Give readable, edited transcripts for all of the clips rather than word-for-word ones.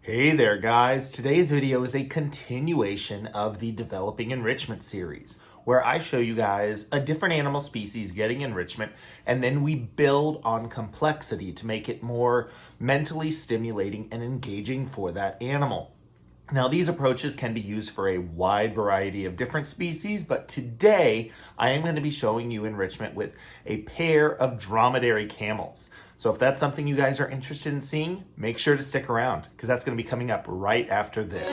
Hey there guys, today's video is a continuation of the Developing Enrichment series where I show you guys a different animal species getting enrichment and then we build on complexity to make it more mentally stimulating and engaging for that animal. Now, these approaches can be used for a wide variety of different species, but today I am going to be showing you enrichment with a pair of dromedary camels. So if that's something you guys are interested in seeing, make sure to stick around because that's going to be coming up right after this.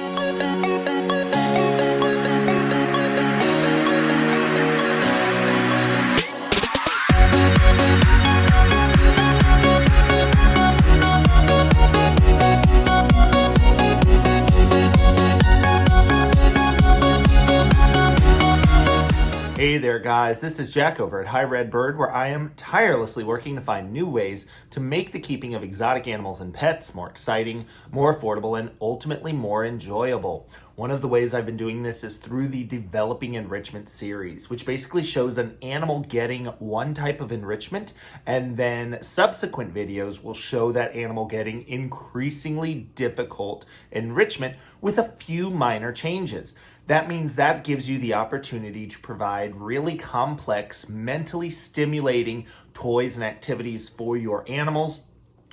Hey there guys, this is Jack over at High Red Bird, where I am tirelessly working to find new ways to make the keeping of exotic animals and pets more exciting, more affordable, and ultimately more enjoyable. One of the ways I've been doing this is through the Developing Enrichment series, which basically shows an animal getting one type of enrichment, and then subsequent videos will show that animal getting increasingly difficult enrichment with a few minor changes. That means that gives you the opportunity to provide really complex, mentally stimulating toys and activities for your animals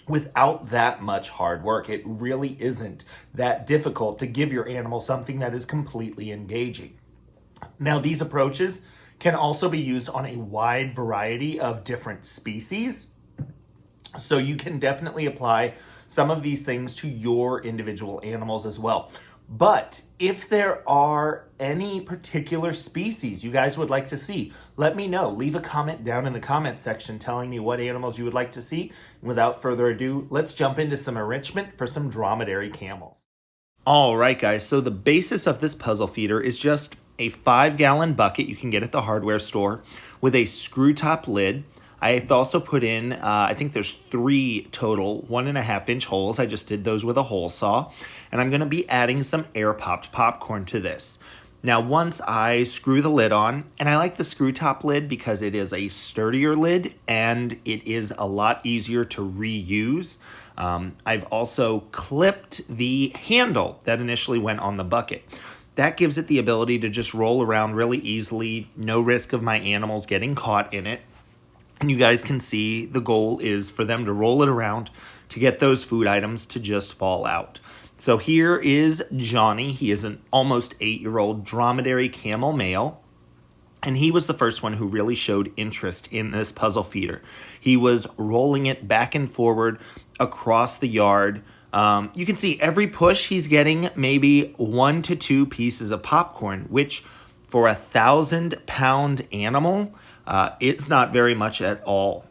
without that much hard work. It really isn't that difficult to give your animal something that is completely engaging. Now, these approaches can also be used on a wide variety of different species. So you can definitely apply some of these things to your individual animals as well. But if there are any particular species you guys would like to see, let me know. Leave a comment down in the comment section telling me what animals you would like to see. Without further ado, let's jump into some enrichment for some dromedary camels. All right, guys, so the basis of this puzzle feeder is just a 5-gallon bucket you can get at the hardware store with a screw top lid. I've also put in, I think there's 3 total 1.5-inch holes. I just did those with a hole saw. And I'm going to be adding some air-popped popcorn to this. Now, once I screw the lid on, and I like the screw top lid because it is a sturdier lid and it is a lot easier to reuse. I've also clipped the handle that initially went on the bucket. That gives it the ability to just roll around really easily, no risk of my animals getting caught in it. And you guys can see the goal is for them to roll it around to get those food items to just fall out. So here is Johnny. He is an almost 8-year-old dromedary camel male. And he was the first one who really showed interest in this puzzle feeder. He was rolling it back and forward across the yard. You can see every push he's getting maybe 1 to 2 pieces of popcorn, which for a 1,000-pound animal, it's not very much at all.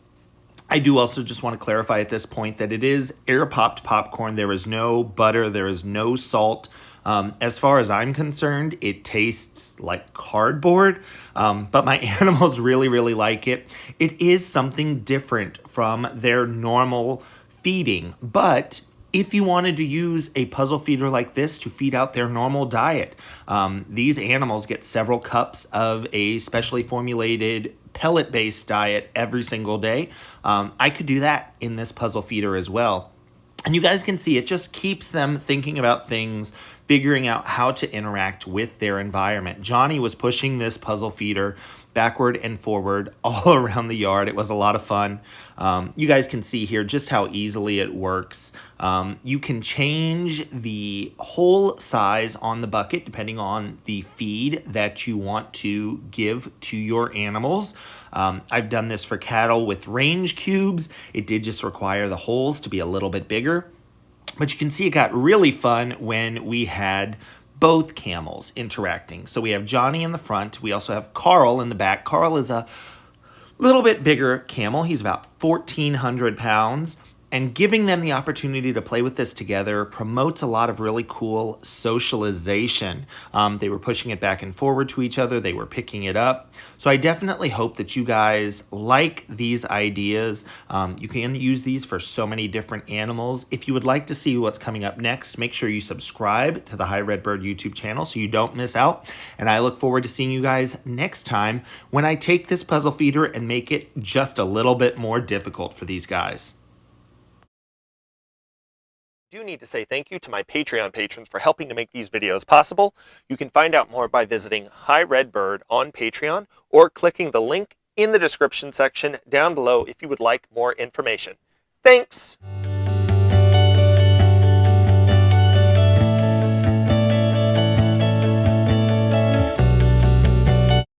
I do also just want to clarify at this point that it is air-popped popcorn. There is no butter. There is no salt. As far as I'm concerned, it tastes like cardboard, but my animals really, really like it. It is something different from their normal feeding, but if you wanted to use a puzzle feeder like this to feed out their normal diet, these animals get several cups of a specially formulated pellet-based diet every single day. I could do that in this puzzle feeder as well. And you guys can see it just keeps them thinking about things, figuring out how to interact with their environment. Johnny was pushing this puzzle feeder backward and forward all around the yard. It was a lot of fun. You guys can see here just how easily it works. You can change the hole size on the bucket depending on the feed that you want to give to your animals. I've done this for cattle with range cubes. It did just require the holes to be a little bit bigger. But you can see it got really fun when we had both camels interacting. So we have Johnny in the front. We also have Carl in the back. Carl is a little bit bigger camel. He's about 1,400 pounds. And giving them the opportunity to play with this together promotes a lot of really cool socialization. They were pushing it back and forward to each other. They were picking it up. So I definitely hope that you guys like these ideas. You can use these for so many different animals. If you would like to see what's coming up next, make sure you subscribe to the High Red Bird YouTube channel so you don't miss out. And I look forward to seeing you guys next time when I take this puzzle feeder and make it just a little bit more difficult for these guys. do need to say thank you to my Patreon patrons for helping to make these videos possible. You can find out more by visiting Hi Red Bird on Patreon or clicking the link in the description section down below if you would like more information. Thanks!